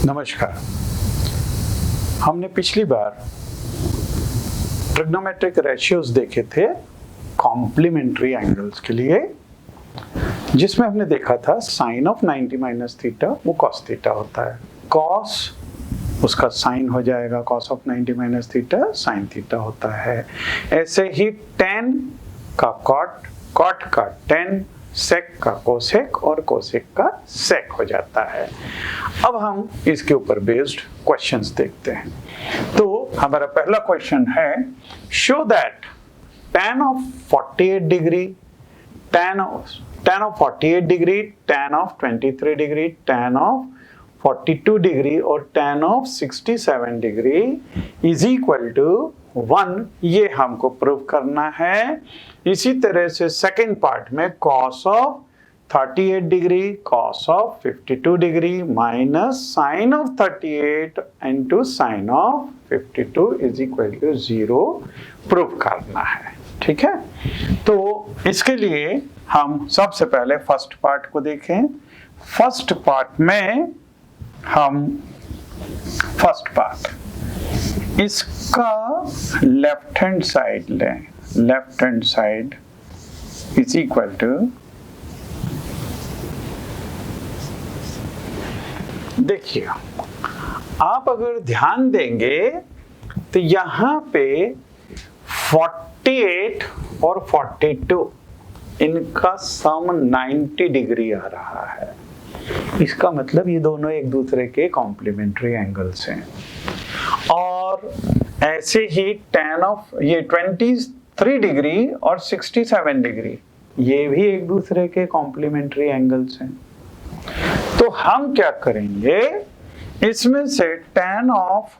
नमस्कार। हमने पिछली बार ट्रिग्नोमेट्रिक रेशियोज देखे थे कॉम्प्लीमेंट्री एंगल्स के लिए, जिसमें हमने देखा था साइन ऑफ 90 माइनस थीटा वो कॉस थीटा होता है। कॉस उसका साइन हो जाएगा, cos of 90 minus theta sine theta होता है। ऐसे ही टेन का कॉट, कॉट का टेन, सेक का कोसेक और कोसेक का सेक हो जाता है। अब हम इसके ऊपर बेस्ड क्वेश्चंस देखते हैं। तो हमारा पहला क्वेश्चन है, show that tan of 48 degree, tan of 48 degree, tan of 23 degree, tan of 42 degree और tan of 67 डिग्री इज इक्वल टू 1। ये हमको प्रूव करना है। इसी तरह से सेकेंड पार्ट में cos of 38 degree, cos of 52 degree minus sin of 38 into sin of 52 is equal to 0 prove करना है। ठीक है, तो इसके लिए हम सबसे पहले फर्स्ट पार्ट को देखें। फर्स्ट पार्ट में हम फर्स्ट पार्ट इसका लेफ्ट हैंड साइड लें। Left hand side is equal to, देखिए आप अगर ध्यान देंगे तो यहां पे 48 और 42 इनका सम 90 डिग्री आ रहा है। इसका मतलब ये दोनों एक दूसरे के कॉम्प्लीमेंट्री एंगल्स हैं। और ऐसे ही tan ऑफ ये 23 डिग्री और 67 डिग्री ये भी एक दूसरे के कॉम्प्लीमेंट्री एंगल्स हैं। तो हम क्या करेंगे, इसमें से tan of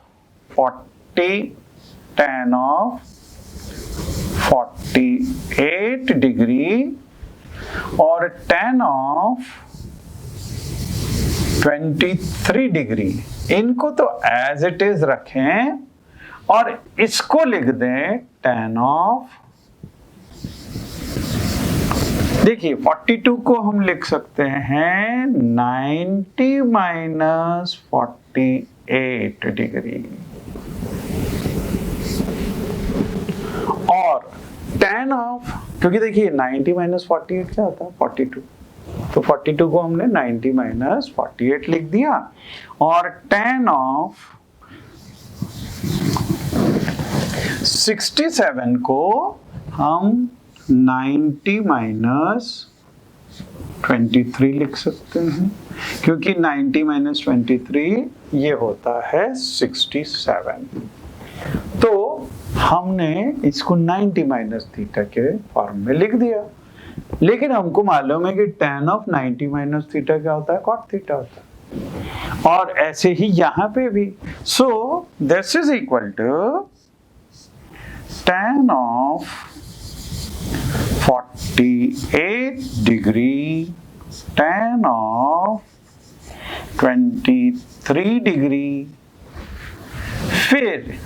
40, tan of 48 degree और tan ऑफ 23 डिग्री, इनको तो एज इट इज रखें और इसको लिख दें tan ऑफ, देखिए 42 को हम लिख सकते हैं 90 माइनस 48 डिग्री और tan ऑफ, क्योंकि देखिए 90 माइनस 48 क्या होता है 42, तो 42 को हमने 90 माइनस 48 लिख दिया और tan ऑफ 67 को हम 90 माइनस 23 लिख सकते हैं, क्योंकि 90 माइनस 23 ये होता है 67। तो हमने इसको 90 माइनस थीटा के फॉर्म में लिख दिया, लेकिन हमको मालूम है कि tan ऑफ 90 माइनस थीटा क्या होता है, cot थीटा होता है। और ऐसे ही यहां पे भी, so this is equal to tan of 48 degree, tan of 23 degree, फिर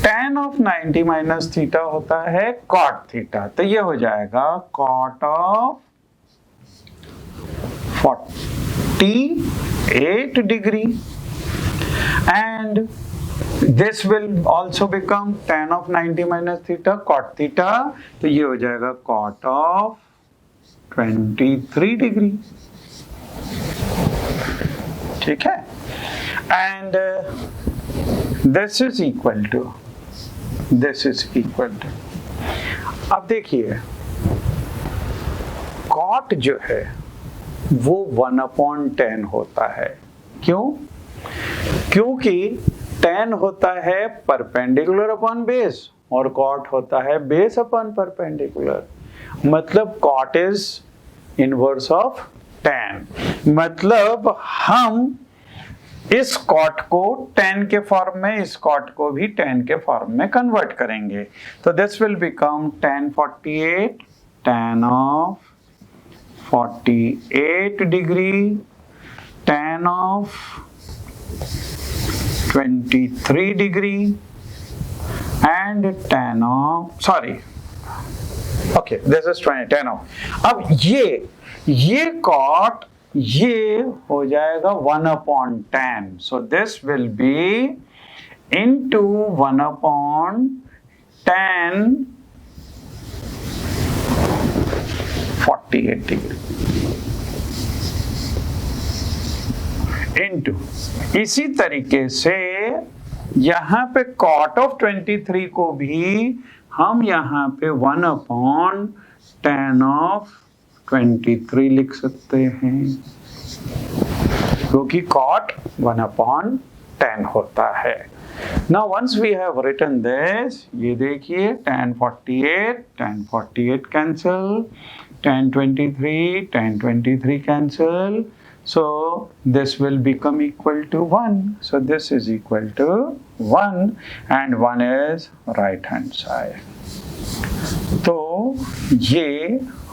tan ऑफ 90 माइनस थीटा होता है cot थीटा, तो ये हो जाएगा cot of 48 degree and this will also become tan of 90 minus theta cot theta, तो ये हो जाएगा cot of 23 डिग्री। ठीक है, and this is equal to, अब देखिए cot जो है वो 1/10 होता है। क्यों? क्योंकि tan होता है परपेंडिकुलर अपॉन बेस और cot होता है बेस अपॉन परपेंडिकुलर। मतलब cot is inverse of tan। मतलब हम इस cot को tan के फॉर्म में, इस cot को भी tan के फॉर्म में कन्वर्ट करेंगे। तो this will become tan 48, tan of 48 degree, tan of 23 degree and tan of, sorry, okay this is tan of. अब ये cot ये हो जाएगा 1/10, सो this will B into 1/10 48 degree into, इसी तरीके से यहाँ पे cot of 23 को भी हम यहाँ पे 1/10 of 23 लिख सकते हैं, क्योंकि cot 1/10 होता है। Now once we have written this, ये देखिए tan 48 cancel, tan 23 cancel, so this will become equal to 1. So this is equal to 1 and 1 is right hand side. तो ये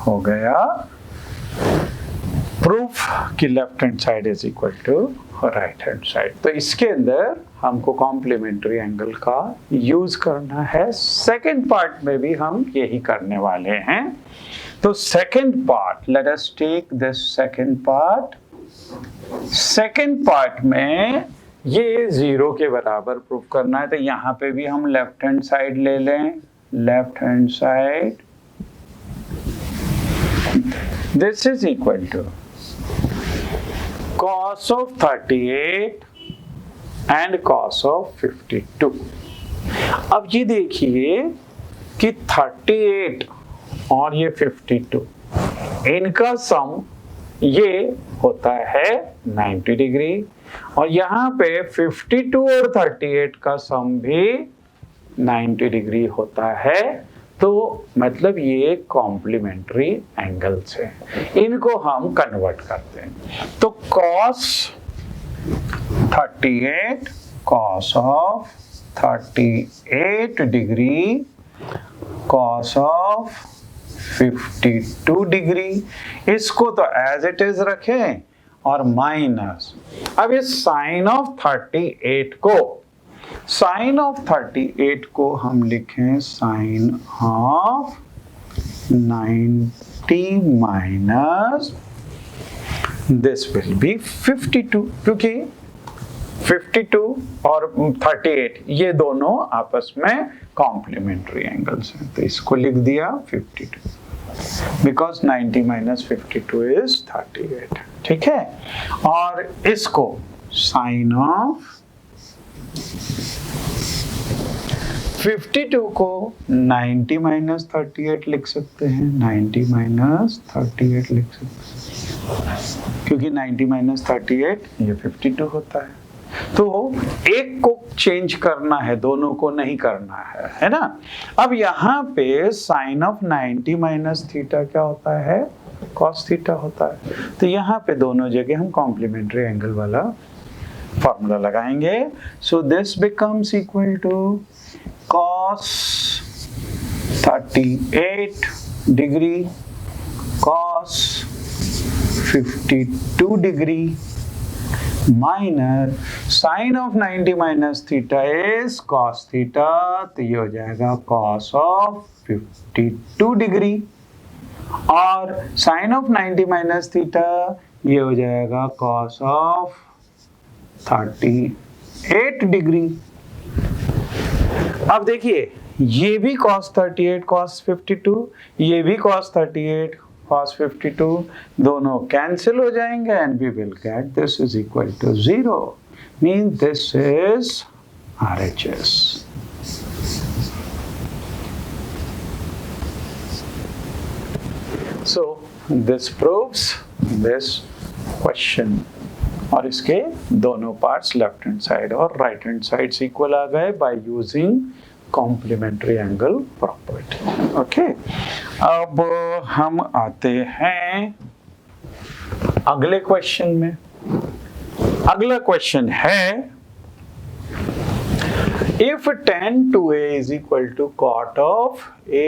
हो गया प्रूफ कि left hand side is equal to right hand side. तो इसके अंदर हमको कॉम्प्लीमेंट्री एंगल का यूज करना है। सेकंड पार्ट में भी हम यही करने वाले हैं। तो second part, let us take this second part. Second part में ये 0 के बराबर प्रूफ करना है, तो यहाँ पे भी हम लेफ्ट हैंड साइड ले लें। Left hand side this is equal to cos of 38 and cos of 52। अब ये देखिए कि 38 और ये 52 इनका सम ये होता है 90 डिग्री, और यहाँ पे 52 और 38 का सम भी 90 डिग्री होता है। तो मतलब ये कॉम्प्लीमेंट्री एंगल्स हैं, इनको हम कन्वर्ट करते हैं। तो cos 38 cos of 38 degree cos of 52 degree, इसको तो एज इट इज रखें और माइनस, अब इस साइन ऑफ 38 को, साइन ऑफ 38 को हम लिखें sine of 90 minus this will be 52, क्योंकि 52 और 38 ये दोनों आपस में कॉम्प्लीमेंट्री एंगल्स हैं, तो इसको लिख दिया 52 बिकॉज 90 माइनस 52 इज 38। ठीक है, और इसको साइन ऑफ 52 को 90 माइनस 38 लिख सकते हैं, 90 माइनस 38 लिख सकते हैं, क्योंकि 90 माइनस 38 ये 52 होता है। तो एक को चेंज करना है, दोनों को नहीं करना है ना। अब यहाँ पे साइन ऑफ 90 माइनस थीटा क्या होता है, कॉस थीटा होता है। तो यहाँ पे दोनों जगह हम कॉम्प्लीमेंट्री एंगल वाला फॉर्मूला लगाएंगे। So this becomes equal to cos 38 degree cos 52 degree minus sine of 90 minus theta is cos theta, तो ये हो जाएगा cos ऑफ 52 डिग्री, और साइन ऑफ 90 माइनस थीटा ये हो जाएगा cos ऑफ 38 डिग्री। अब देखिए ये भी cos 38 cos 52, ये भी cos 38 cos 52, दोनों कैंसिल हो जाएंगे and we will get this is equal to 0, mean this is RHS। So this proves this question, और इसके दोनों पार्ट्स लेफ्ट हैंड साइड और राइट हैंड साइड इक्वल आ गए by using complementary angle property. Okay, अब हम आते हैं अगले क्वेश्चन में। अगला क्वेश्चन है if tan 2a is equal to cot of a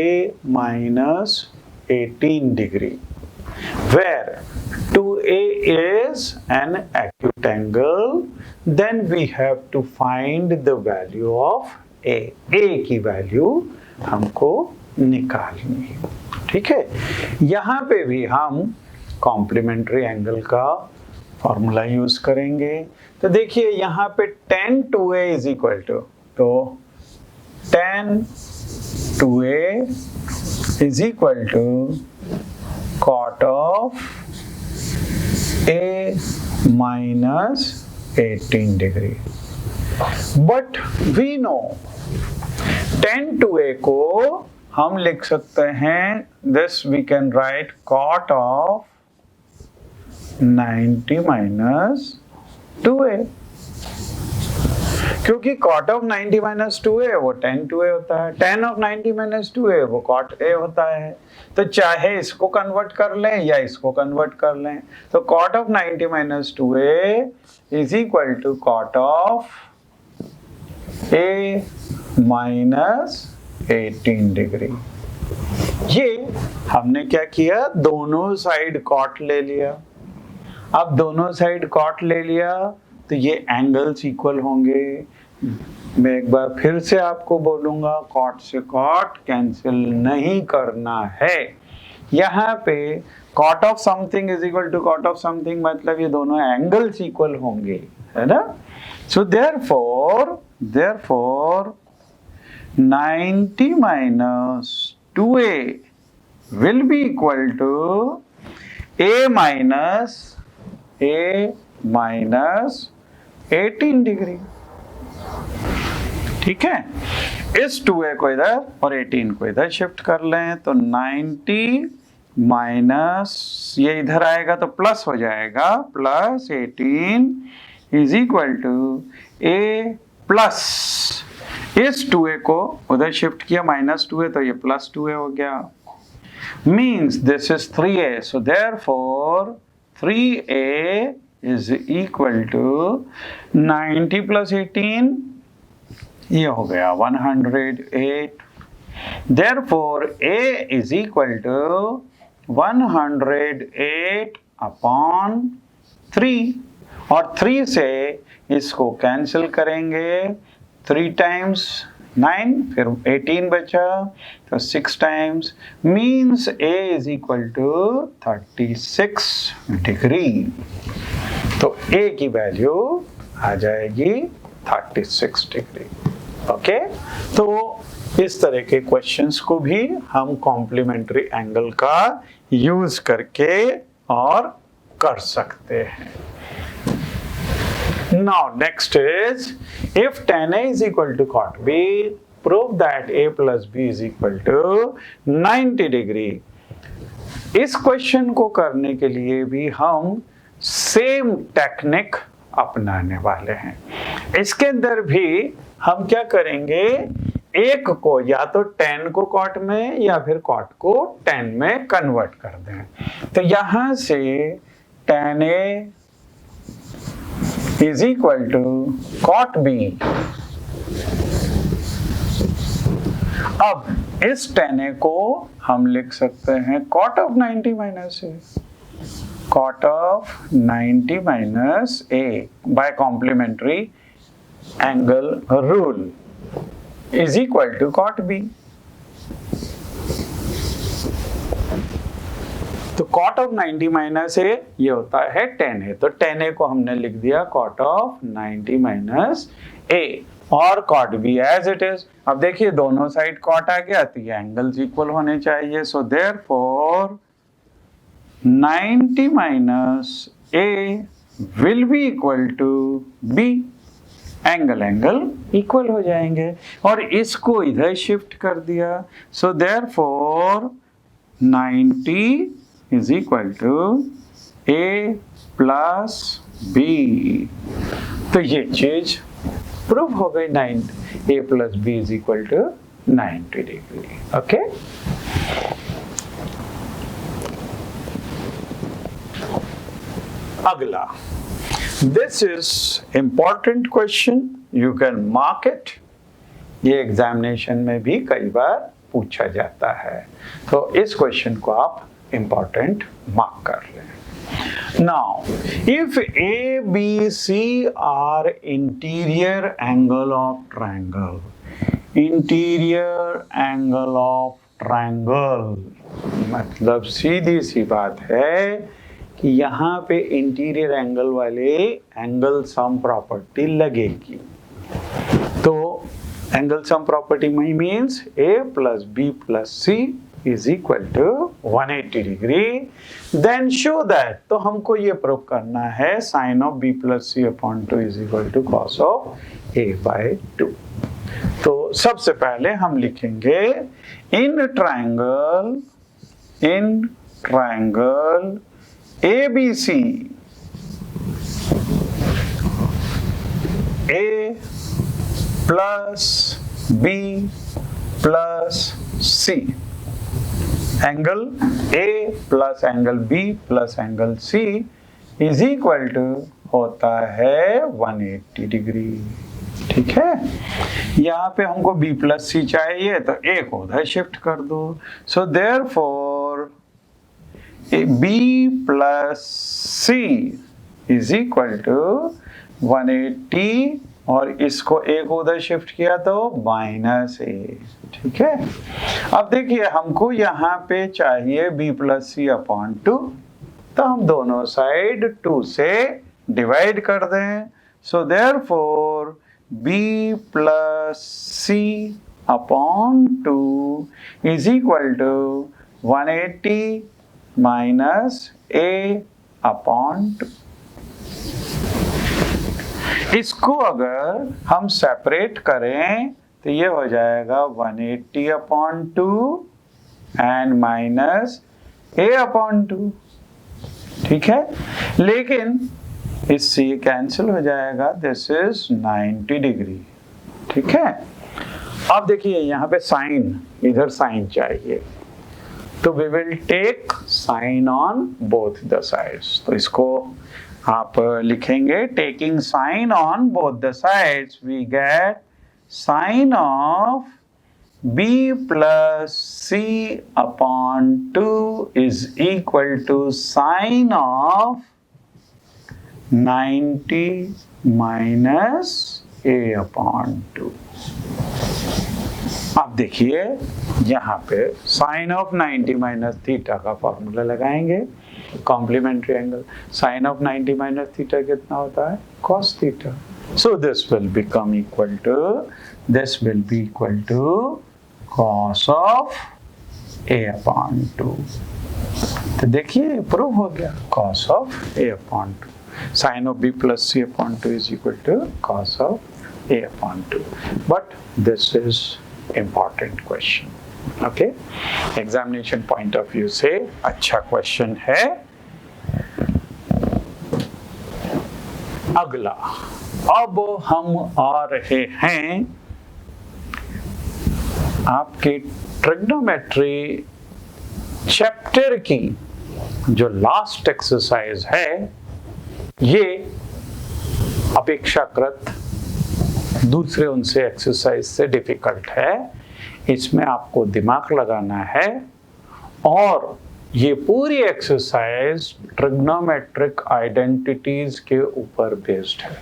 minus 18 degree where 2a is an acute angle, then we have to find the value of a की value हमको निकालनी है। ठीक है, यहाँ पे भी हम कॉम्प्लीमेंट्री एंगल का फॉर्मूला यूज करेंगे। तो देखिए यहाँ पे tan 2a is equal to, तो tan 2a is equal to cot of a minus 18 degree। But we know tan 2a को हम लिख सकते हैं, this we can write cot of 90 minus 2a, क्योंकि cot of 90 minus 2a वो tan 2a होता है, tan of 90 minus 2a वो cot a होता है। तो चाहे इसको कन्वर्ट कर लें या इसको कन्वर्ट कर लें, तो cot of 90 minus 2a is equal to cot of a minus 18 degree. ये हमने क्या किया, दोनों साइड cot ले लिया। अब दोनों साइड cot ले लिया तो ये एंगल्स इक्वल होंगे। मैं एक बार फिर से आपको बोलूंगा, cot से cot कैंसिल नहीं करना है। यहाँ पे cot of something is equal to cot of something, मतलब ये दोनों एंगल्स इक्वल होंगे, है ना। So therefore 90 minus 2a will be equal to a minus 18 degree. ठीक है, इस 2a को इधर और 18 को इधर शिफ्ट कर लें, तो 90 माइनस ये इधर आएगा तो प्लस हो जाएगा, plus 18 is equal to a plus, इस 2a को उधर शिफ्ट किया माइनस 2a, तो ये प्लस 2a हो गया। Means this is 3a, so therefore 3a is equal to 90 plus 18, ये हो गया 108। Therefore a is equal to 108 upon 3, और 3 से इसको कैंसिल करेंगे, 3 times 9, फिर 18 बचा तो 6 times, means a is equal to 36 degree. तो a की वैल्यू आ जाएगी 36 डिग्री। ओके, तो इस तरह के क्वेश्चंस को भी हम कॉम्प्लीमेंट्री एंगल का यूज करके और कर सकते हैं। Now next is, if tan A is equal to cot B, prove that A plus B is equal to 90 degree. इस क्वेश्चन को करने के लिए भी हम सेम टेक्निक अपनाने वाले हैं। इसके अंदर भी हम क्या करेंगे, एक को या तो tan को cot में या फिर cot को tan में कन्वर्ट कर दें। तो यहां से tan A is equal to cot B। अब इस tan A को हम लिख सकते हैं cot of 90 minus A, cot of 90 minus A by complementary angle rule is equal to cot B। तो cot of 90 minus A ये होता है tan A, तो tan A को हमने लिख दिया cot of 90 minus A, और cot B as it is। अब देखिए दोनों साइड cot आ गया तो ये एंगल्स इक्वल होने चाहिए, so therefore 90 minus A will be equal to B, angle equal हो जाएंगे, और इसको इधर शिफ्ट कर दिया, so therefore 90 is equal to A plus B। तो ये चीज प्रूव हो गई, A plus B is equal to 90 degree. Okay, अगला, this is important question, you can mark it, ये एग्जामिनेशन में भी कई बार पूछा जाता है, तो इस क्वेश्चन को आप इंपॉर्टेंट मार्क कर लें। Now if A B C are interior angle of triangle, interior angle of triangle मतलब सीधी सी बात है, कि यहाँ पे इंटीरियर एंगल वाले एंगल सम प्रॉपर्टी लगेगी। तो angle sum property means a plus b plus c is equal to 180 degree. Then show that, तो हमको ये प्रूव करना है sin of b plus c upon 2 is equal to cos of a by 2। तो सबसे पहले हम लिखेंगे in triangle ABC A plus B plus C, angle A plus angle B plus angle C is equal to होता है 180 degree. ठीक है, यहाँ पे हमको B प्लस C चाहिए तो A को उधर शिफ्ट कर दो। So therefore B plus C is equal to 180 और इसको A को उधर शिफ्ट किया तो -A। ठीक है, अब देखिए हमको यहाँ पे चाहिए B प्लस C अपॉन 2, तो हम दोनों साइड 2 से डिवाइड कर दें। So therefore B plus C upon 2 is equal to 180 minus A upon 2। इसको अगर हम सेपरेट करें तो ये हो जाएगा 180 upon 2 and minus A upon 2। ठीक है, लेकिन इससे ये कैंसिल हो जाएगा, दिस इज 90 डिग्री। ठीक है, अब देखिए यहाँ पे साइन, इधर साइन चाहिए तो we will take sine on both the sides. तो इसको आप लिखेंगे taking sine on both the sides we get sine of B plus C upon 2 is equal to sine of 90 minus A upon 2। अब देखिए यहाँ पे साइन ऑफ 90 माइनस थीटा का formula लगाएंगे, complementary angle. Sine of 90 minus theta कितना होता है? Cos theta. So this will become equal to, this will be equal to cos of A upon 2। तो देखिए प्रूव हो गया, cos of A upon 2, sin of B plus C upon 2 is equal to cos of A upon 2। But this is important question, okay? Examination point of view से अच्छा question है। अगला, अब हम आ रहे हैं आपके ट्रिग्नोमेट्री चैप्टर की जो लास्ट एक्सरसाइज है, ये अपेक्षाकृत दूसरे उनसे एक्सरसाइज से डिफिकल्ट है। इसमें आपको दिमाग लगाना है और ये पूरी एक्सरसाइज ट्रिग्नोमेट्रिक आइडेंटिटीज के ऊपर बेस्ड है।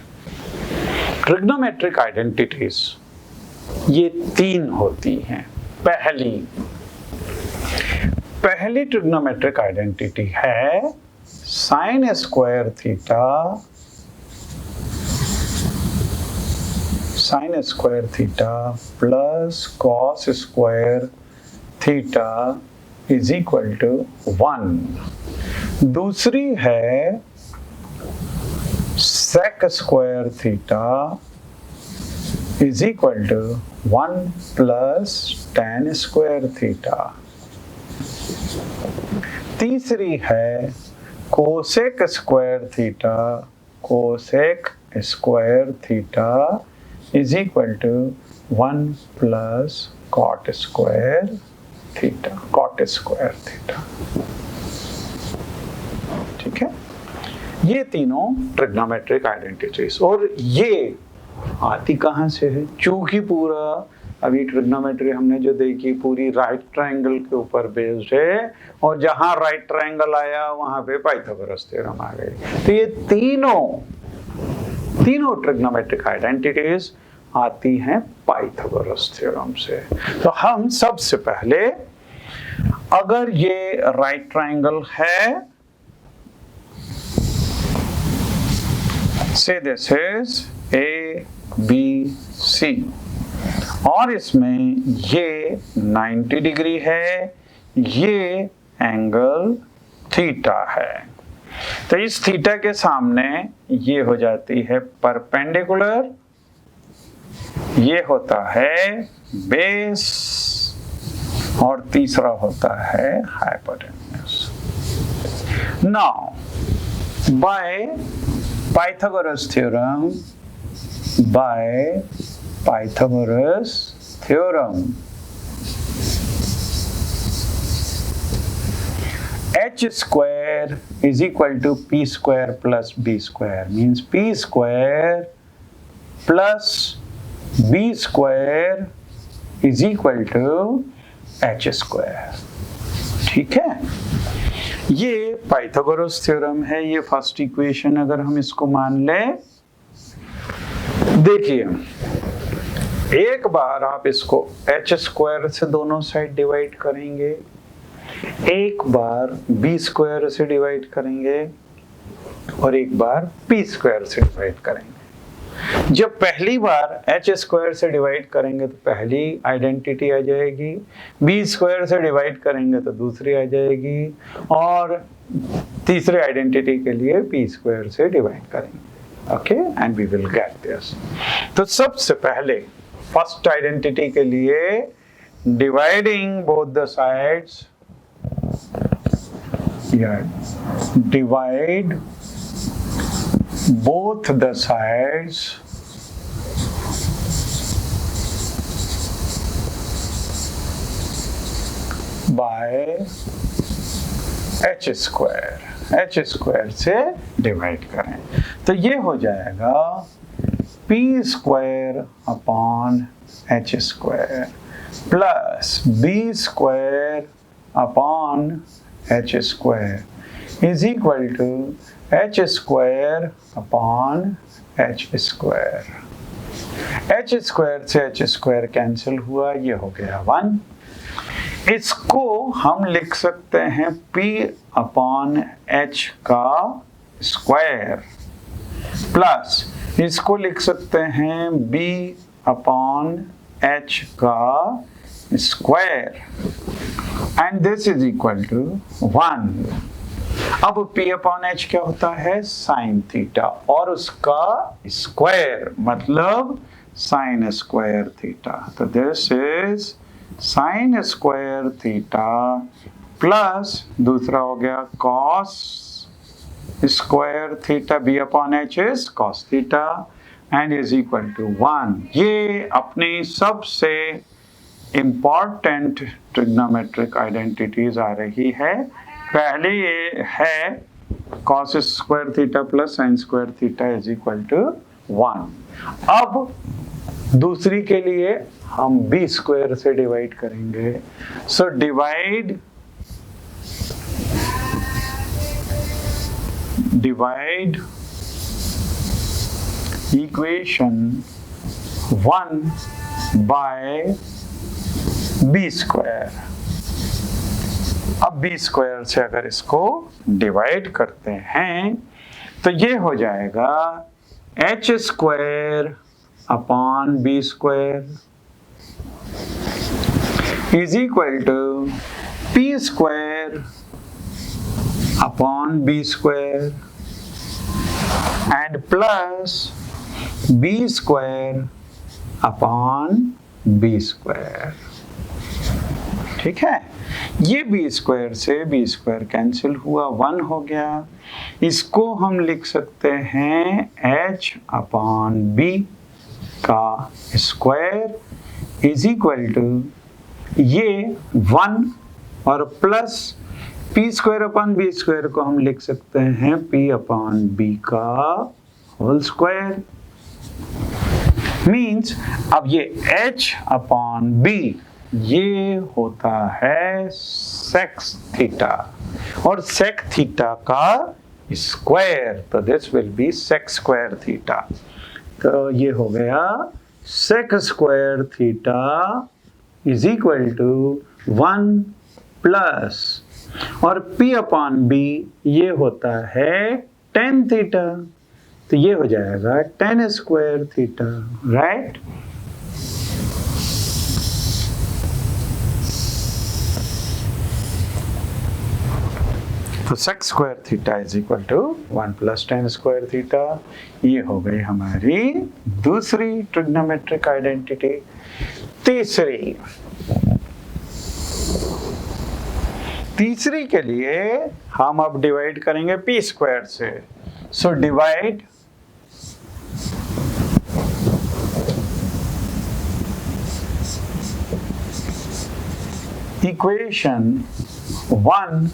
ट्रिग्नोमेट्रिक आइडेंटिटीज ये 3 होती हैं। पहली ट्रिग्नोमेट्रिक आइडेंटिटी है sine square theta plus cos square theta is equal to 1। दूसरी है sec square theta is equal to 1 plus tan square theta। तीसरी है cosec square theta is equal to 1 plus cot square theta। ठीक है, ये तीनों trigonometric identities. और ये आती कहाँ से है? चूंकि पूरा अभी ट्रिग्नोमेट्री हमने जो देखी पूरी राइट ट्रायंगल के ऊपर बेस्ड है, और जहां राइट ट्रायंगल आया वहां पे पाइथागोरस थ्योरम आ गई। तो ये तीनों ट्रिग्नोमेट्रिक आइडेंटिटीज आती हैं पाइथागोरस थ्योरम से। तो हम सबसे पहले, अगर ये राइट ट्रायंगल है say this is A B C, और इसमें ये 90 डिग्री है, ये एंगल थीटा है। तो इस थीटा के सामने ये हो जाती है परपेंडिकुलर, ये होता है बेस, और तीसरा होता है hypotenuse. Now by Pythagoras theorem, h square is equal to p square plus b square, means p square plus b square is equal to h square। ठीक है, ये पाइथागोरस थ्योरम है, ये फर्स्ट इक्वेशन अगर हम इसको मान ले। देखिए, एक बार आप इसको h स्क्वायर से दोनों साइड डिवाइड करेंगे, एक बार b स्क्वायर से डिवाइड करेंगे, और एक बार p स्क्वायर से डिवाइड करेंगे। जब पहली बार h स्क्वायर से डिवाइड करेंगे तो पहली आइडेंटिटी आ जाएगी, b स्क्वायर से डिवाइड करेंगे तो दूसरी आ जाएगी, और तीसरे आइडेंटिटी के लिए p स्क्वायर से डिवाइड करेंगे। Okay, and we will get this. तो सबसे पहले फर्स्ट आइडेंटिटी के लिए dividing both the sides, divide both the sides by h square, h square से डिवाइड करें तो ये हो जाएगा p square upon h square plus b square upon h square is equal to h square upon h square। h square से h square cancel हुआ, ये हो गया 1। इसको हम लिख सकते हैं p अपॉन h का स्क्वायर, प्लस इसको लिख सकते हैं b अपॉन h का square, and this is equal to 1। अब p अपॉन h क्या होता है? साइन थीटा, और उसका स्क्वायर मतलब साइन स्क्वायर थीटा। तो this is sine square theta plus दूसरा हो गया cos square theta, b upon h इज cos theta and is equal to 1। ये अपनी सबसे इम्पॉर्टेंट ट्रिग्नोमेट्रिक आइडेंटिटीज आ रही है। पहले ये है cos square theta plus sine square theta is equal to 1। अब दूसरी के लिए हम b स्क्वायर से डिवाइड करेंगे, so divide equation 1 by b स्क्वायर। अब b स्क्वायर से अगर इसको डिवाइड करते हैं तो ये हो जाएगा h square upon b square is equal to p square upon b square and plus b square upon b square. ठीक है, ये b स्क्वायर से b स्क्वायर कैंसिल हुआ, 1 हो गया। इसको हम लिख सकते हैं h अपॉन b का स्क्वायर इज इक्वल टू ये 1 और plus p square upon b square को हम लिख सकते हैं p अपॉन b का होल स्क्वायर। मीन्स अब ये h अपॉन b ये होता है सेक थीटा, और सेक थीटा का स्क्वायर, तो this will be sec square theta. तो ये हो गया sec square theta is equal to 1 plus, और p अपॉन b ये होता है टेन थीटा। तो ये हो जाएगा tan स्क्वायर थीटा, राइट। तो sec square theta is equal to 1 plus tan square theta. ये हो गई हमारी दूसरी ट्रिग्नोमेट्रिक आइडेंटिटी। तीसरी के लिए हम अब डिवाइड करेंगे p स्क्वायर से। So divide equation 1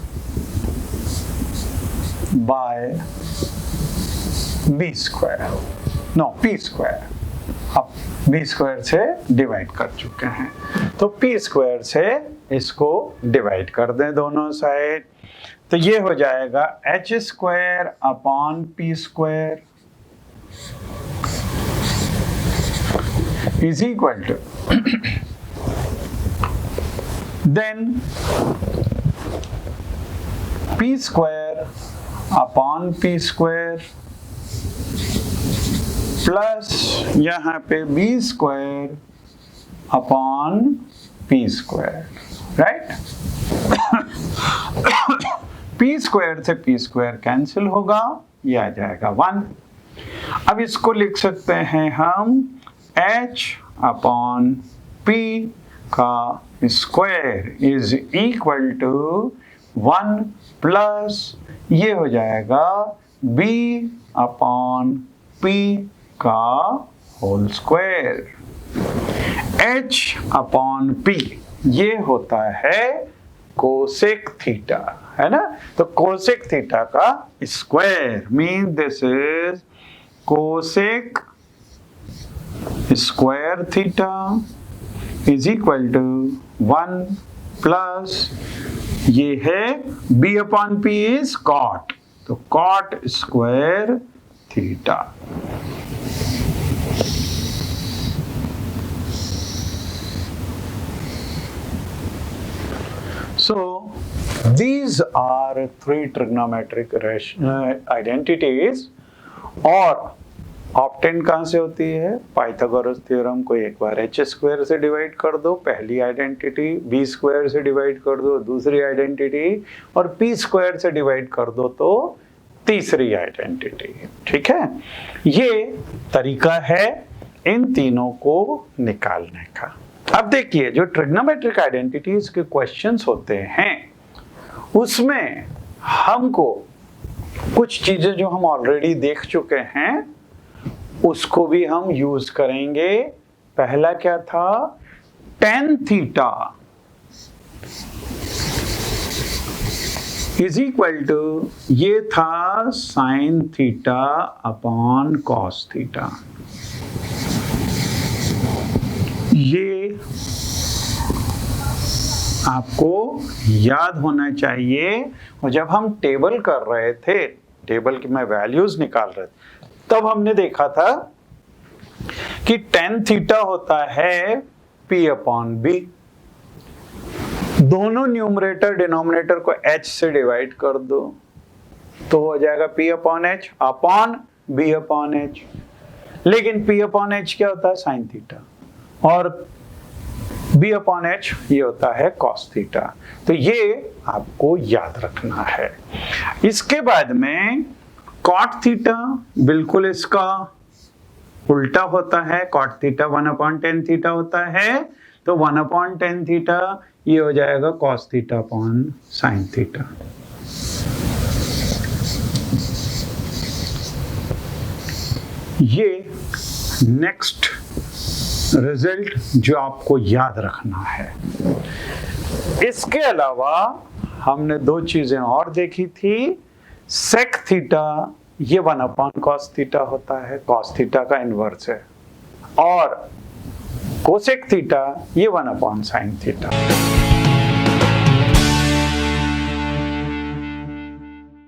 by b square, no p square. अब b स्क्वायर से डिवाइड कर चुके हैं, तो p स्क्वायर से इसको डिवाइड कर दें दोनों साइड। तो ये हो जाएगा h square upon p square is equal to then p square upon p square plus यहाँ पे b square upon p square, right. p square से p स्क्वायर कैंसिल होगा, ये आ जाएगा 1। अब इसको लिख सकते हैं हम h अपॉन p का square is equal to 1 plus ये हो जाएगा b अपॉन p का whole square. h upon p ये होता है कोसेक थीटा, है ना। तो कोसेक थीटा का square mean this is cosec square theta is equal to 1 plus ये है b upon p is cot, तो cot square theta. So these are three trigonometric identities। और ऑप्टेन कहाँ से होती है? पाइथागोरस थ्योरम को एक बार h स्क्वायर से डिवाइड कर दो, पहली आइडेंटिटी, b स्क्वायर से डिवाइड कर दो, दूसरी आइडेंटिटी, और p स्क्वायर से डिवाइड कर दो तो तीसरी आइडेंटिटी। ठीक है, ये तरीका है इन तीनों को निकालने का। अब देखिए, जो ट्रिग्नोमेट्रिक आइडेंटिटीज के क्वेश्चंस होते हैं उसमें हमको कुछ चीजें जो हम ऑलरेडी देख चुके हैं उसको भी हम यूज करेंगे। पहला क्या था? tan theta is equal to, ये था sin theta upon cos theta. ये आपको याद होना चाहिए। और जब हम टेबल कर रहे थे, टेबल की मैं वैल्यूज निकाल रहे थे, तब हमने देखा था कि tan थीटा होता है p अपॉन b। दोनों न्यूमरेटर डिनोमिनेटर को h से डिवाइड कर दो तो हो जाएगा p upon h upon b upon h। लेकिन p अपॉन h क्या होता है? साइन थीटा, और b अपॉन h ये होता है cos थीटा। तो ये आपको याद रखना है। इसके बाद में cot थीटा बिल्कुल इसका उल्टा होता है। cot theta 1 upon tan theta होता है, तो 1 अपॉन tan थीटा ये हो जाएगा cos theta upon sin theta. ये नेक्स्ट रिजल्ट जो आपको याद रखना है। इसके अलावा हमने दो चीजें और देखी थी। सेक थीटा ये 1 अपॉन cos थीटा होता है, cos थीटा का इनवर्स है, और कोसेक थीटा ये 1 अपॉन sin थीटा।